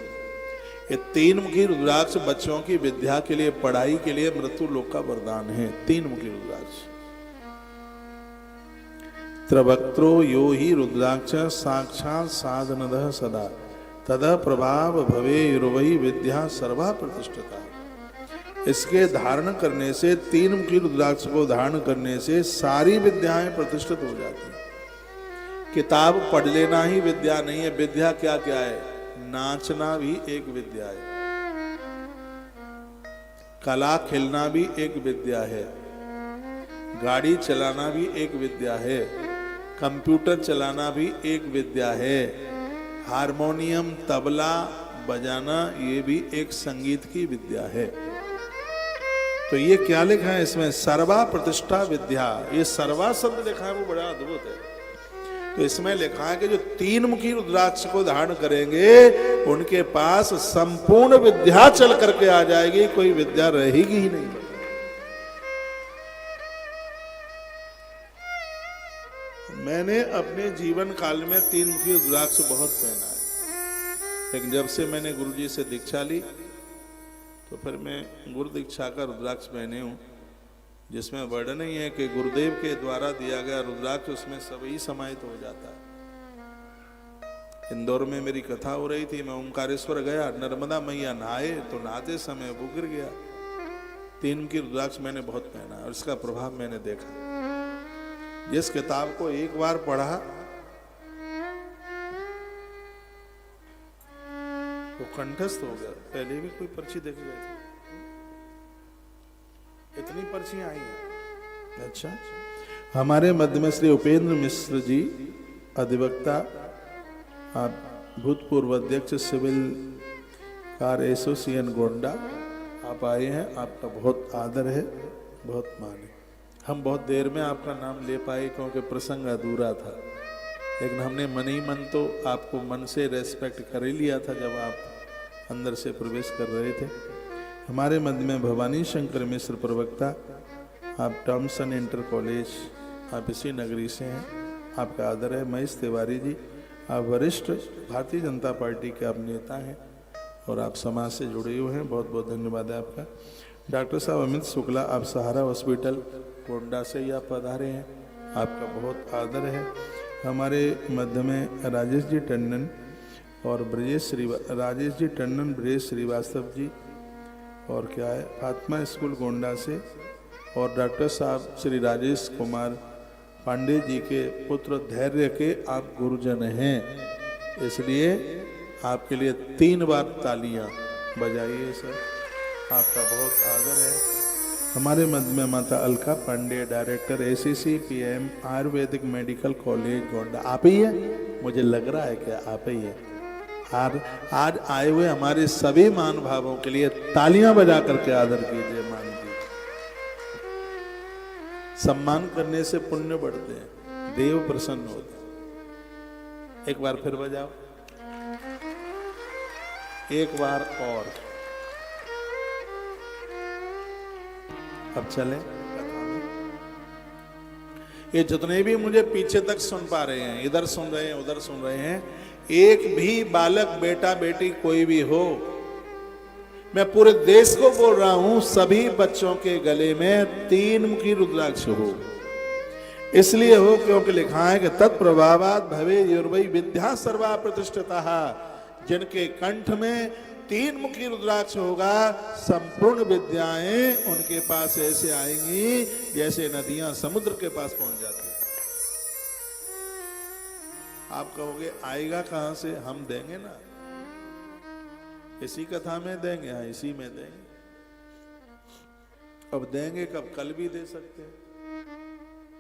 ये 3 मुखी रुद्राक्ष बच्चों की विद्या के लिए, पढ़ाई के लिए मृत्यु लोक का वरदान है। 3 मुखी रुद्राक्ष। त्रिवक्त्रो यो ही रुद्राक्ष साक्षात साधनदः सदा तदा प्रभाव भवे युर्वही विद्या सर्वा प्रतिष्ठिता। इसके धारण करने से, 3 मुखी रुद्राक्ष को धारण करने से सारी विद्याएं प्रतिष्ठित हो जाती हैं। किताब पढ़ लेना ही विद्या नहीं है। विद्या क्या क्या है? नाचना भी एक विद्या है, कला खेलना भी एक विद्या है, गाड़ी चलाना भी एक विद्या है, कंप्यूटर चलाना भी एक विद्या है, हारमोनियम तबला बजाना ये भी एक संगीत की विद्या है। तो ये क्या लिखा है इसमें? सर्वा प्रतिष्ठा विद्या। ये सर्वा शब्द लिखा है वो बड़ा अद्भुत है। तो इसमें लिखा है कि जो 3 मुखी रुद्राक्ष को धारण करेंगे उनके पास संपूर्ण विद्या चल करके आ जाएगी, कोई विद्या रहेगी ही नहीं। मैंने अपने जीवन काल में 3 मुखी रुद्राक्ष बहुत पहना है, लेकिन जब से मैंने गुरुजी से दीक्षा ली तो फिर मैं गुरु दीक्षा का रुद्राक्ष पहने हूँ, जिसमें वर्णन ही है कि गुरुदेव के द्वारा दिया गया रुद्राक्ष उसमें सभी समाहित हो जाता है। इंदौर में मेरी कथा हो रही थी, मैं ओमकारेश्वर गया, नर्मदा मैया नहाए तो नहाते समय वो गिर गया। 3 मुखी रुद्राक्ष मैंने बहुत पहना और इसका प्रभाव मैंने देखा। जिस किताब को एक बार पढ़ा वो कंठस्थ हो गया। पहले भी कोई पर्ची देख गए थे, इतनी पर्चियां आई हैं। अच्छा, हमारे मध्य में श्री उपेंद्र मिश्र जी, अधिवक्ता, आप भूतपूर्व अध्यक्ष सिविल कार एसोसिएशन गोंडा, आप आए हैं। आपका बहुत आदर है, बहुत मान है। हम बहुत देर में आपका नाम ले पाए क्योंकि प्रसंग अधूरा था, लेकिन हमने मन ही मन तो आपको मन से रेस्पेक्ट कर ही लिया था जब आप अंदर से प्रवेश कर रहे थे। हमारे मध्य में भवानी शंकर मिश्र प्रवक्ता, आप टॉमसन इंटर कॉलेज, आप इसी नगरी से हैं, आपका आदर है। महेश तिवारी जी, आप वरिष्ठ भारतीय जनता पार्टी के आप नेता हैं और आप समाज से जुड़े हुए हैं, बहुत बहुत धन्यवाद है आपका। डॉक्टर साहब अमित शुक्ला, आप सहारा हॉस्पिटल गोंडा से ही आप पधारे हैं, आपका बहुत आदर है। हमारे मध्य में राजेश जी टंडन और राजेश जी टंडन, ब्रजेश श्रीवास्तव जी, और क्या है, फातिमा स्कूल गोंडा से, और डॉक्टर साहब श्री राजेश कुमार पांडे जी के पुत्र धैर्य के आप गुरुजन हैं, इसलिए आपके लिए 3 बार तालियां बजाइए सर, आपका बहुत आदर है। हमारे मध्य में माता Alka Pandey, director ACC PM ayurvedic medical college Gonda, आप ही है, मुझे लग रहा है कि आप ही है। आज आए हुए हमारे सभी मान भावों के लिए तालियां बजा करके आदर कीजिए, मान कीजिए। सम्मान करने से पुण्य बढ़ते हैं, देव प्रसन्न होते हैं। एक बार फिर बजाओ, एक बार और। अब चले, ये जितने भी मुझे पीछे तक सुन पा रहे हैं, इधर सुन रहे हैं, उधर सुन रहे हैं, एक भी बालक, बेटा बेटी कोई भी हो, मैं पूरे देश को बोल रहा हूं, सभी बच्चों के गले में 3 मुखी रुद्राक्ष हो। इसलिए हो क्योंकि लिखा है कि तत्प्रभावात भवे युर्वै विद्या सर्वा प्रतिष्ठिता, जिनके कंठ में 3 मुखी रुद्राक्ष होगा, संपूर्ण विद्याएं उनके पास ऐसे आएंगी जैसे नदियां समुद्र के पास पहुंच जाती हैं। आप कहोगे आएगा कहां से? हम देंगे ना, इसी कथा में देंगे, हाँ इसी में देंगे। अब देंगे कब? कल भी दे सकते हैं,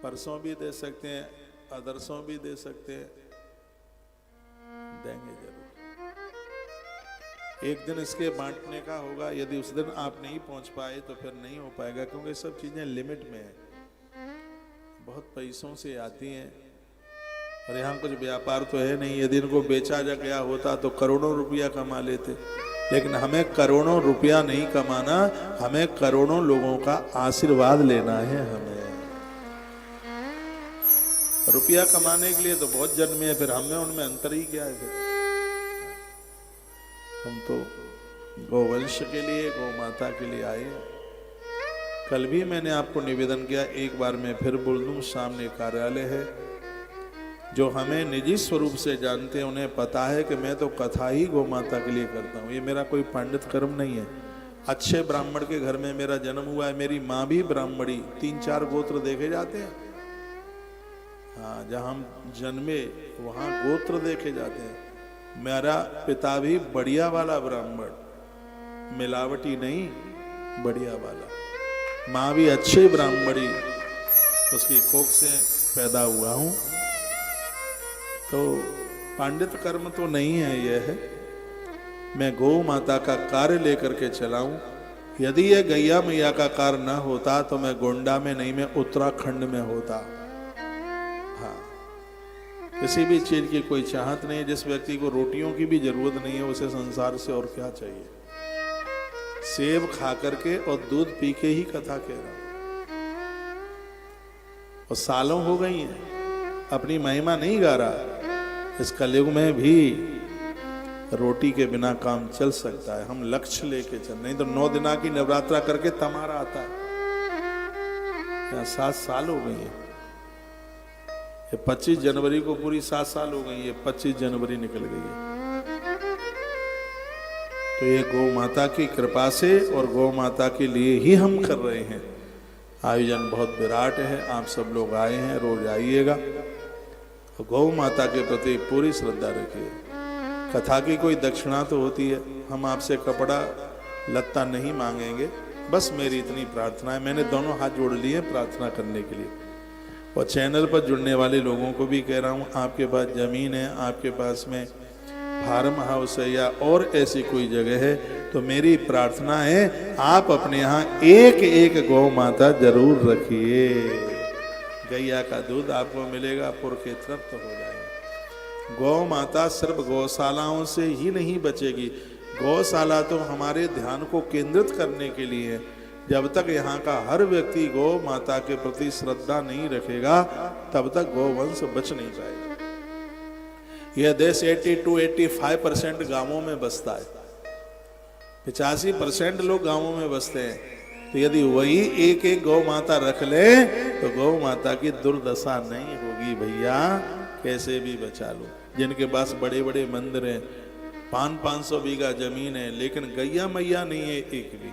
परसों भी दे सकते हैं, अदरसों भी दे सकते हैं, देंगे जरूर। एक दिन इसके बांटने का होगा, यदि उस दिन आप नहीं पहुंच पाए तो फिर नहीं हो पाएगा, क्योंकि सब चीजें लिमिट में है, बहुत पैसों से आती हैं, और यहाँ कुछ व्यापार तो है नहीं। यदि इनको बेचा जा गया होता तो करोड़ों रुपया कमा लेते, लेकिन हमें करोड़ों रुपया नहीं कमाना, हमें करोड़ों लोगों का आशीर्वाद लेना है। हमें रुपया कमाने के लिए तो बहुत जन्मे हैं, फिर हमें उनमें अंतर ही क्या है? फिर हम तो गौवंश के लिए, गौ माता के लिए आए। कल भी मैंने आपको निवेदन किया, एक बार मैं फिर बोल दूं, सामने कार्यालय है, जो हमें निजी स्वरूप से जानते हैं उन्हें पता है कि मैं तो कथा ही गौ माता के लिए करता हूँ। ये मेरा कोई पंडित कर्म नहीं है। अच्छे ब्राह्मण के घर में मेरा जन्म हुआ है, मेरी माँ भी ब्राह्मणी, 3-4 गोत्र देखे जाते हैं। हाँ, जहाँ हम जन्मे वहाँ गोत्र देखे जाते हैं। मेरा पिता भी बढ़िया वाला ब्राह्मण, मिलावटी नहीं, बढ़िया वाला। माँ भी अच्छी ब्राह्मणी, उसकी कोख से पैदा हुआ हूँ। तो पांडित कर्म तो नहीं है, यह है मैं गौ माता का कार्य लेकर के चलाऊं। यदि यह गैया मैया का कार्य न होता तो मैं गोंडा में नहीं, मैं उत्तराखंड में होता। हाँ, किसी भी चीज की कोई चाहत नहीं है। जिस व्यक्ति को रोटियों की भी जरूरत नहीं है, उसे संसार से और क्या चाहिए? सेब खा करके और दूध पी के ही कथा कह रहा हूं, और सालों हो गई है, अपनी महिमा नहीं गा रहा। इस कलयुग में भी रोटी के बिना काम चल सकता है, हम लक्ष्य लेके चल, नहीं तो 9 दिना की नवरात्रा करके तमारा आता है। यहाँ 7 साल हो गई है, ये 25 जनवरी को पूरी 7 साल हो गई है, 25 जनवरी निकल गई है। तो ये गौ माता की कृपा से और गौ माता के लिए ही हम कर रहे हैं। आयोजन बहुत विराट है, आप सब लोग आए हैं, रोज आइएगा। गौ माता के प्रति पूरी श्रद्धा रखिए। कथा की कोई दक्षिणा तो होती है, हम आपसे कपड़ा लत्ता नहीं मांगेंगे, बस मेरी इतनी प्रार्थना है। मैंने दोनों हाथ जोड़ लिए प्रार्थना करने के लिए। और चैनल पर जुड़ने वाले लोगों को भी कह रहा हूँ, आपके पास जमीन है, आपके पास में फार्म हाउस है या और ऐसी कोई जगह है, तो मेरी प्रार्थना है आप अपने यहाँ एक एक गौ माता जरूर रखिए। गैया का दूध आपको मिलेगा, पुरखे तृप्त हो जाएंगे। गौ माता सिर्फ गौशालाओं से ही नहीं बचेगी। गौशाला तो हमारे ध्यान को केंद्रित करने के लिए है। जब तक यहाँ का हर व्यक्ति गौ माता के प्रति श्रद्धा नहीं रखेगा, तब तक गौवंश बच नहीं पाएगा। यह देश 80-85% गांवों में बसता है, 85% लोग गांवों में बसते हैं। तो यदि वही एक एक गौ माता रख ले तो गौ माता की दुर्दशा नहीं होगी भैया, कैसे भी बचा लो। जिनके पास बड़े बड़े मंदिर हैं, 500-500 बीघा जमीन है, लेकिन गैया मैया नहीं है एक भी।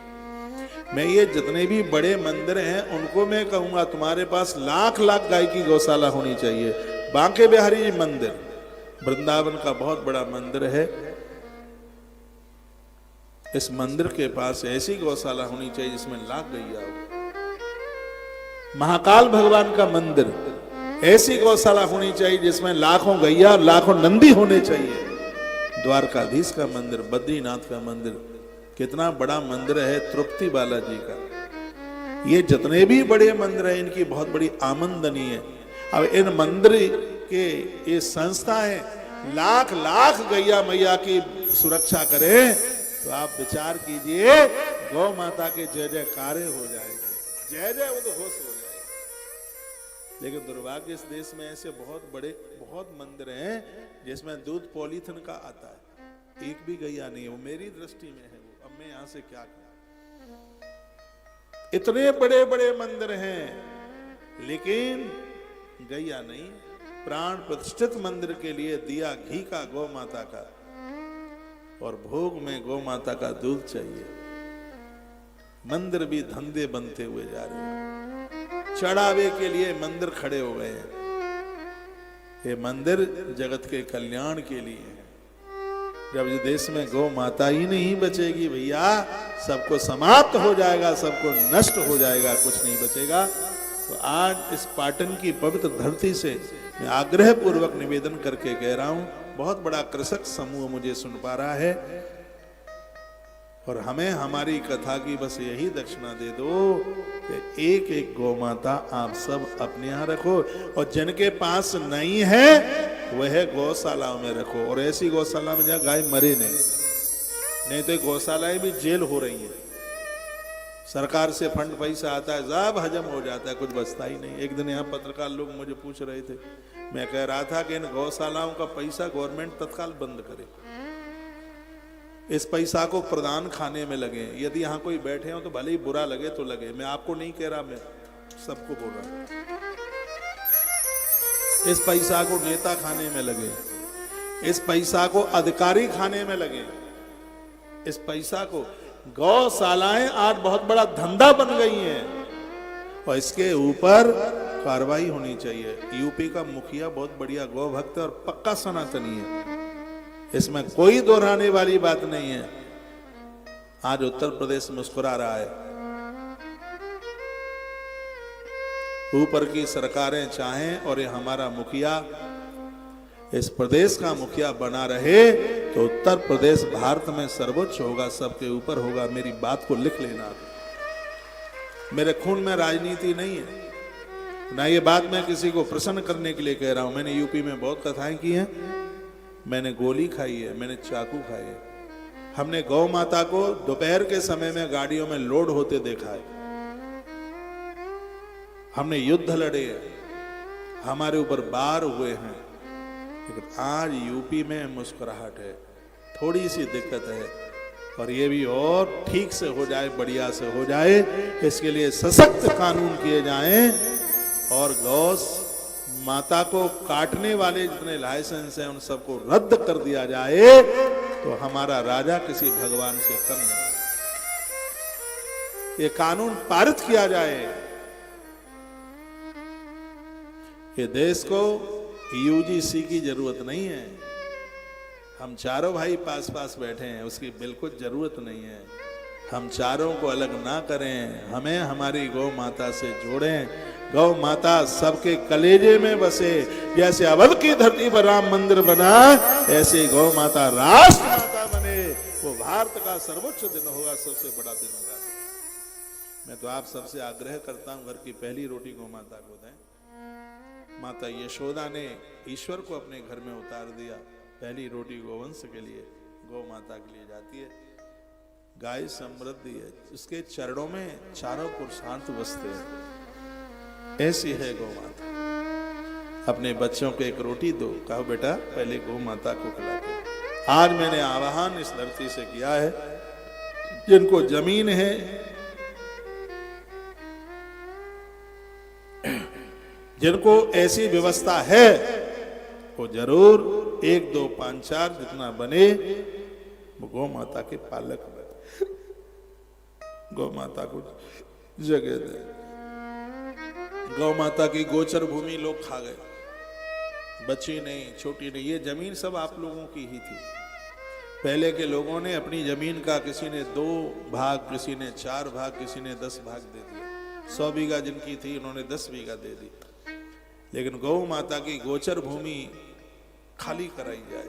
मैं ये जितने भी बड़े मंदिर हैं उनको मैं कहूंगा तुम्हारे पास लाख लाख गाय की गौशाला होनी चाहिए। बांके बिहारी जी मंदिर, वृंदावन का बहुत बड़ा मंदिर है, इस मंदिर के पास ऐसी गौशाला होनी चाहिए जिसमें लाख गैया हो। महाकाल भगवान का मंदिर, ऐसी गौशाला होनी चाहिए जिसमें लाखों गैया और लाखों नंदी होने चाहिए। द्वारकाधीश का मंदिर, बद्रीनाथ का मंदिर, कितना बड़ा मंदिर है तृप्ति बालाजी का। ये जितने भी बड़े मंदिर हैं इनकी बहुत बड़ी आमदनी है। अब इन मंदिर के ये संस्थाएं लाख लाख गैया मैया की सुरक्षा करें तो आप विचार कीजिए, गौ माता के जय जयकारे हो जाएंगे, जय जय उद्घोष हो जाएगा। लेकिन दुर्भाग्य इस देश में ऐसे बहुत मंदिर हैं जिसमें दूध पॉलीथिन का आता है, एक भी गैया नहीं है। वो मेरी दृष्टि में है, वो अब मैं यहां से क्या करूं। इतने बड़े बड़े मंदिर हैं लेकिन गैया नहीं। प्राण प्रतिष्ठित मंदिर के लिए दिया घी का गौ माता का, और भोग में गौ माता का दूध चाहिए। मंदिर भी धंधे बनते हुए जा रहे हैं, चढ़ावे के लिए मंदिर खड़े हो गए हैं। ये मंदिर जगत के कल्याण के लिए है। जब इस देश में गौ माता ही नहीं बचेगी भैया, सबको समाप्त हो जाएगा, सबको नष्ट हो जाएगा, कुछ नहीं बचेगा। तो आज इस पाटन की पवित्र धरती से मैं आग्रह पूर्वक निवेदन करके कह रहा हूं, बहुत बड़ा कृषक समूह मुझे सुन पा रहा है, और हमें हमारी कथा की बस यही दक्षिणा दे दो कि एक एक गौ माता आप सब अपने यहाँ रखो, और जिनके पास नहीं है वह गौशालाओं में रखो। और ऐसी गौशाला में जहाँ गाय मरे नहीं तो गौशालाएं भी जेल हो रही है। सरकार से फंड पैसा आता है, सब हजम हो जाता है, कुछ बचता ही नहीं। एक दिन यहाँ पत्रकार लोग मुझे पूछ रहे थे, मैं कह रहा था कि इन गौशालाओं का पैसा गवर्नमेंट तत्काल बंद करे, इस पैसा को प्रधान खाने में लगे। यदि यहाँ कोई बैठे हो तो भले ही बुरा लगे तो लगे, मैं आपको नहीं कह रहा, मैं सबको बोल रहा हूं। इस पैसा को नेता खाने में लगे, इस पैसा को अधिकारी खाने में लगे, इस पैसा को गौशालाएं आज बहुत बड़ा धंधा बन गई हैं, और इसके ऊपर कार्रवाई होनी चाहिए। यूपी का मुखिया बहुत बढ़िया गौ भक्त है और पक्का सनातनी है, इसमें कोई दोहराने वाली बात नहीं है। आज उत्तर प्रदेश मुस्कुरा रहा है। ऊपर की सरकारें चाहें और ये हमारा मुखिया इस प्रदेश का मुखिया बना रहे तो उत्तर प्रदेश भारत में सर्वोच्च होगा, सबके ऊपर होगा। मेरी बात को लिख लेना। मेरे खून में राजनीति नहीं है, ना ये बात मैं किसी को प्रसन्न करने के लिए कह रहा हूं। मैंने यूपी में बहुत कथाएं की हैं, मैंने गोली खाई है, मैंने चाकू खाए है। हमने गौ माता को दोपहर के समय में गाड़ियों में लोड होते देखा है, हमने युद्ध लड़े, हमारे ऊपर वार हुए हैं। लेकिन आज यूपी में मुस्कुराहट है, थोड़ी सी दिक्कत है, और ये भी और ठीक से हो जाए, बढ़िया से हो जाए। इसके लिए सशक्त कानून किए जाएं, और गौ माता को काटने वाले जितने लाइसेंस हैं उन सबको रद्द कर दिया जाए, तो हमारा राजा किसी भगवान से कम नहीं। ये कानून पारित किया जाए। ये देश को यूजीसी की जरूरत नहीं है, हम चारों भाई पास पास बैठे हैं, उसकी बिल्कुल जरूरत नहीं है। हम चारों को अलग ना करें, हमें हमारी गौ माता से जोड़ें। गौ माता सबके कलेजे में बसे। जैसे अवध की धरती पर राम मंदिर बना, ऐसे गौ माता राष्ट्र माता बने। वो भारत का सर्वोच्च दिन होगा, सबसे बड़ा दिन होगा। मैं तो आप सबसे आग्रह करता हूं, घर की पहली रोटी गौ माता को दें। माता यशोदा ने ईश्वर को अपने घर में उतार दिया। पहली रोटी गोवंश के लिए, गौ माता के लिए जाती है। गाय समृद्धि है, उसके चरणों में चारों पुरुषार्थ बसते हैं। ऐसी है गौ माता। अपने बच्चों को एक रोटी दो, कहो बेटा पहले गौ माता को खिला दो। आज मैंने आह्वान इस धरती से किया है, जिनको जमीन है, जिनको ऐसी व्यवस्था है, वो जरूर 1, 2, 5, 4 जितना बने वो गौ माता के पालक बने, गौ माता को जगह दे। गौ माता की गोचर भूमि लोग खा गए, बच्ची नहीं, छोटी नहीं, ये जमीन सब आप लोगों की ही थी। पहले के लोगों ने अपनी जमीन का किसी ने 2 भाग, किसी ने 4 भाग, किसी ने 10 भाग दे दिए। 100 बीघा जिनकी थी उन्होंने 10 बीघा दे दी। लेकिन गौ माता की गोचर भूमि खाली कराई जाए।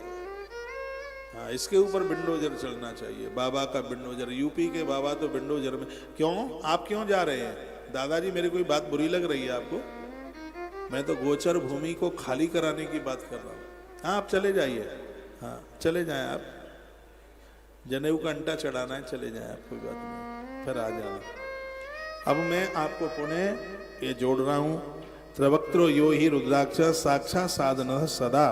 हाँ, इसके ऊपर बिंडोजर चलना चाहिए। बाबा का बिंडोजर, यूपी के बाबा तो बिंडोजर में। क्यों, आप क्यों जा रहे हैं दादाजी? मेरी कोई बात बुरी लग रही है आपको? मैं तो गोचर भूमि को खाली कराने की बात कर रहा हूँ। हाँ, आप चले जाइए। हाँ, चले जाएं आप। जनेऊ का अंटा चढ़ाना है, चले जाएं आप, कोई बात नहीं, फिर आ जाना। अब मैं आपको पुनः ये जोड़ रहा हूँ। त्रिवक्त्रो यो ही रुद्राक्ष साक्षात् साधनः सदा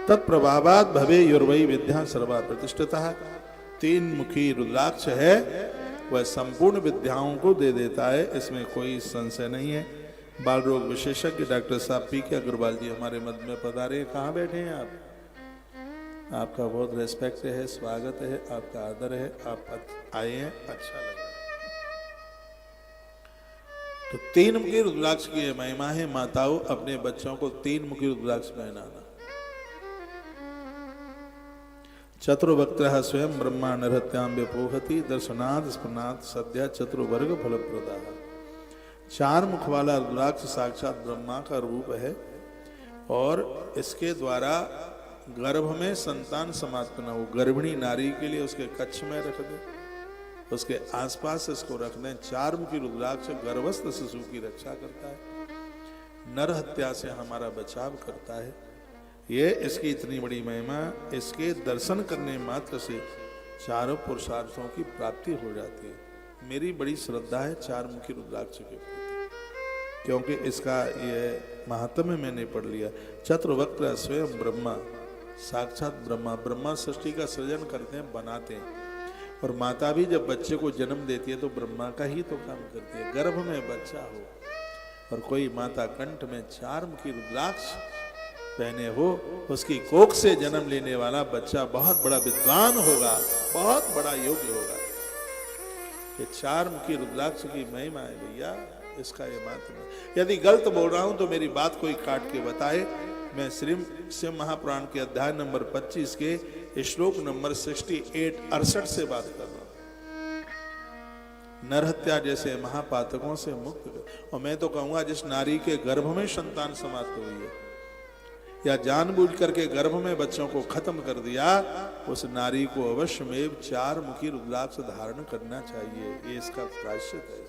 तत्प्रभावात् भवे युर्वै विद्या सर्वा प्रतिष्ठितः। 3 मुखी रुद्राक्ष है, वह संपूर्ण विद्याओं को दे देता है, इसमें कोई संशय नहीं है। बाल रोग विशेषज्ञ डॉक्टर साहब पी के अग्रवाल जी हमारे मध्य में पधारे। कहाँ बैठे हैं आप? आपका बहुत रेस्पेक्ट है, स्वागत है, आपका आदर है, आप आए हैं, अच्छा लगा। तो 3 मुखी रुद्राक्ष की महिमा है। माताओं, अपने बच्चों को 3 मुखी रुद्राक्ष पहनाना। चतुर्वक्त्रः स्वयं ब्रह्मा नरहत्यां व्यपोहति दर्शनात् स्मरणात् सद्यः चतुर्वर्ग फलप्रदाः। 4 मुख वाला रुद्राक्ष साक्षात ब्रह्मा का रूप है और इसके द्वारा गर्भ में संतान समाप्त न हो। गर्भिणी नारी के लिए उसके कक्ष में रख दे, उसके आसपास इसको रख दें। 4 मुखी रुद्राक्ष गर्भस्थ शिशु की रक्षा करता है, नर हत्या से हमारा बचाव करता है। ये इसकी इतनी बड़ी महिमा, इसके दर्शन करने मात्र से 4 पुरुषार्थों की प्राप्ति हो जाती है। मेरी बड़ी श्रद्धा है 4 मुखी रुद्राक्ष के प्रति, क्योंकि इसका ये महात्म्य मैंने पढ़ लिया। चतुर्वक्त्र स्वयं ब्रह्मा, साक्षात ब्रह्मा। ब्रह्मा सृष्टि का सृजन करते हैं, बनाते हैं। और माता भी जब बच्चे को जन्म देती है तो ब्रह्मा का ही तो काम करती है। गर्भ में बच्चा हो और कोई माता कंठ में 4 मुखी रुद्राक्ष पहने हो, उसकी कोख से जन्म लेने वाला बच्चा बहुत बड़ा विद्वान होगा, बहुत बड़ा योग्य होगा। ये 4 मुखी रुद्राक्ष की महिमा है भैया, इसका ये मात्र। यदि गलत बोल रहा हूं तो मेरी बात कोई काट के बताए। मैं श्री शिव महापुराण के अध्याय नंबर 25 के श्लोक नंबर 68 से बात कर रहा हूं। नरहत्या जैसे महापातकों से मुक्त कर। और मैं तो कहूंगा जिस नारी के गर्भ में संतान समाप्त हुई है या जानबूझ करके गर्भ में बच्चों को खत्म कर दिया, उस नारी को अवश्य में 4 मुखी रुद्राक्ष धारण करना चाहिए। ये इसका प्रायश्चित है।